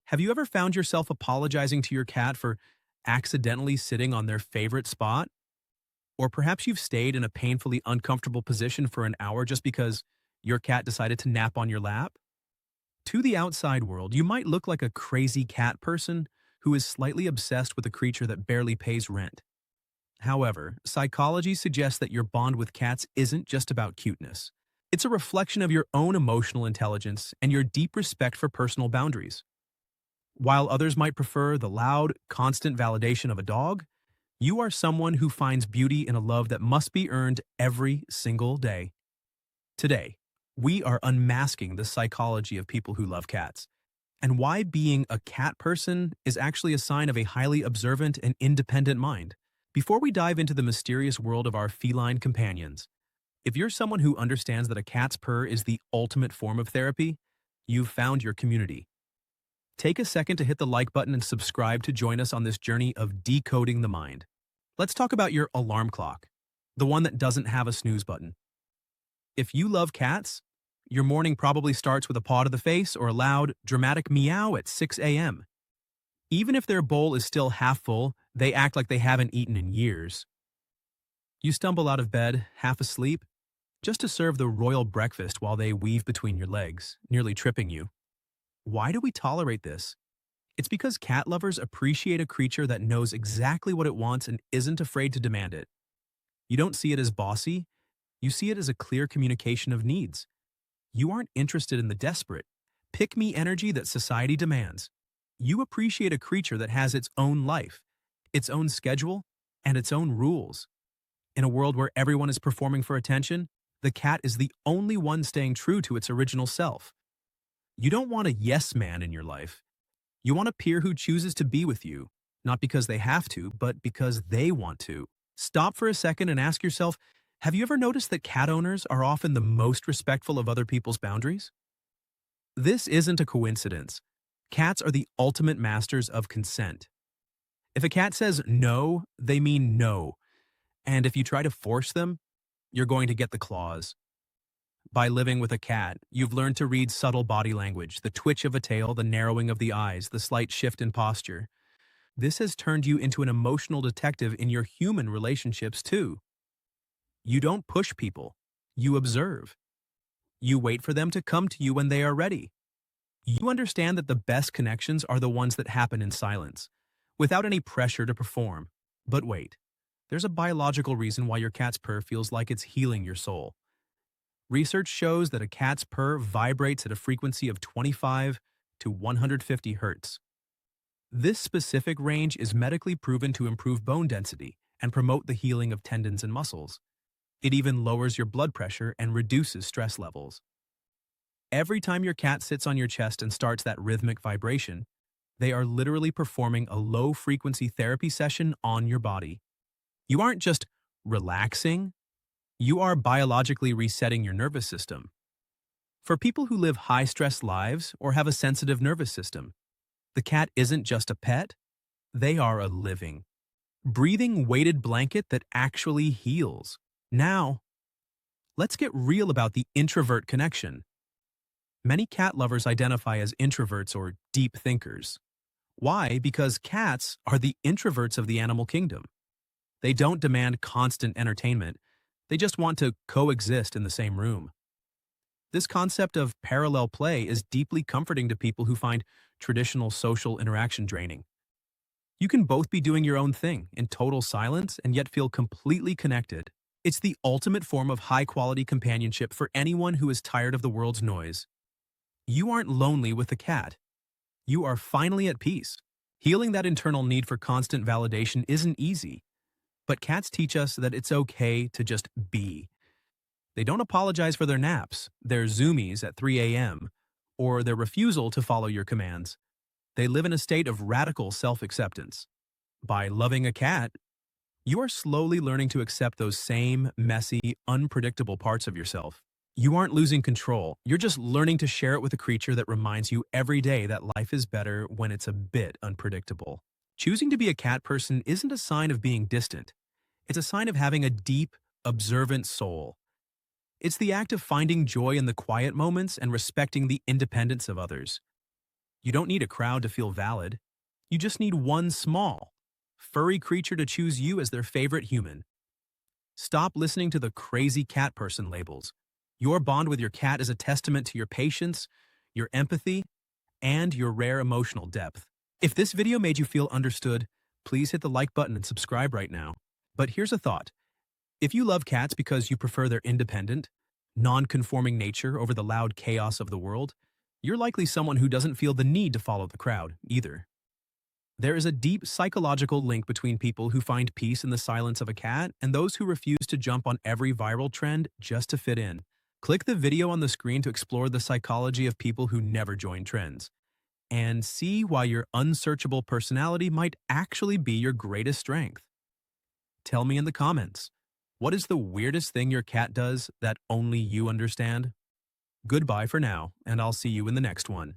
Have you ever found yourself apologizing to your cat for accidentally sitting on their favorite spot? Or perhaps you've stayed in a painfully uncomfortable position for an hour just because your cat decided to nap on your lap? To the outside world, you might look like a crazy cat person who is slightly obsessed with a creature that barely pays rent. However, psychology suggests that your bond with cats isn't just about cuteness. It's a reflection of your own emotional intelligence and your deep respect for personal boundaries. While others might prefer the loud, constant validation of a dog, you are someone who finds beauty in a love that must be earned every single day. Today, we are unmasking the psychology of people who love cats and why being a cat person is actually a sign of a highly observant and independent mind. Before we dive into the mysterious world of our feline companions, if you're someone who understands that a cat's purr is the ultimate form of therapy, you've found your community. Take a second to hit the like button and subscribe to join us on this journey of decoding the mind. Let's talk about your alarm clock, the one that doesn't have a snooze button. If you love cats, your morning probably starts with a paw to the face or a loud, dramatic meow at 6 a.m. Even if their bowl is still half full, they act like they haven't eaten in years. You stumble out of bed, half asleep, just to serve the royal breakfast while they weave between your legs, nearly tripping you. Why do we tolerate this? It's because cat lovers appreciate a creature that knows exactly what it wants and isn't afraid to demand it. You don't see it as bossy, you see it as a clear communication of needs. You aren't interested in the desperate, pick-me energy that society demands. You appreciate a creature that has its own life, its own schedule, and its own rules. In a world where everyone is performing for attention, the cat is the only one staying true to its original self. You don't want a yes man in your life. You want a peer who chooses to be with you, not because they have to, but because they want to. Stop for a second and ask yourself, have you ever noticed that cat owners are often the most respectful of other people's boundaries? This isn't a coincidence. Cats are the ultimate masters of consent. If a cat says no, they mean no. And if you try to force them, you're going to get the claws. By living with a cat, you've learned to read subtle body language, the twitch of a tail, the narrowing of the eyes, the slight shift in posture. This has turned you into an emotional detective in your human relationships too. You don't push people. You observe. You wait for them to come to you when they are ready. You understand that the best connections are the ones that happen in silence, without any pressure to perform. But wait, there's a biological reason why your cat's purr feels like it's healing your soul. Research shows that a cat's purr vibrates at a frequency of 25 to 150 hertz. This specific range is medically proven to improve bone density and promote the healing of tendons and muscles. It even lowers your blood pressure and reduces stress levels. Every time your cat sits on your chest and starts that rhythmic vibration, they are literally performing a low-frequency therapy session on your body. You aren't just relaxing, you are biologically resetting your nervous system. For people who live high-stress lives or have a sensitive nervous system, the cat isn't just a pet, they are a living, breathing weighted blanket that actually heals. Now, let's get real about the introvert connection. Many cat lovers identify as introverts or deep thinkers. Why? Because cats are the introverts of the animal kingdom. They don't demand constant entertainment, they just want to coexist in the same room. This concept of parallel play is deeply comforting to people who find traditional social interaction draining. You can both be doing your own thing in total silence and yet feel completely connected. It's the ultimate form of high-quality companionship for anyone who is tired of the world's noise. You aren't lonely with the cat. You are finally at peace. Healing that internal need for constant validation isn't easy, but cats teach us that it's okay to just be. They don't apologize for their naps, their zoomies at 3 a.m., or their refusal to follow your commands. They live in a state of radical self-acceptance. By loving a cat, you are slowly learning to accept those same messy, unpredictable parts of yourself. You aren't losing control, you're just learning to share it with a creature that reminds you every day that life is better when it's a bit unpredictable. Choosing to be a cat person isn't a sign of being distant. It's a sign of having a deep, observant soul. It's the act of finding joy in the quiet moments and respecting the independence of others. You don't need a crowd to feel valid. You just need one small, furry creature to choose you as their favorite human. Stop listening to the crazy cat person labels. Your bond with your cat is a testament to your patience, your empathy, and your rare emotional depth. If this video made you feel understood, please hit the like button and subscribe right now. But here's a thought. If you love cats because you prefer their independent, non-conforming nature over the loud chaos of the world, you're likely someone who doesn't feel the need to follow the crowd, either. There is a deep psychological link between people who find peace in the silence of a cat and those who refuse to jump on every viral trend just to fit in. Click the video on the screen to explore the psychology of people who never join trends, and see why your unsearchable personality might actually be your greatest strength. Tell me in the comments, what is the weirdest thing your cat does that only you understand? Goodbye for now, and I'll see you in the next one.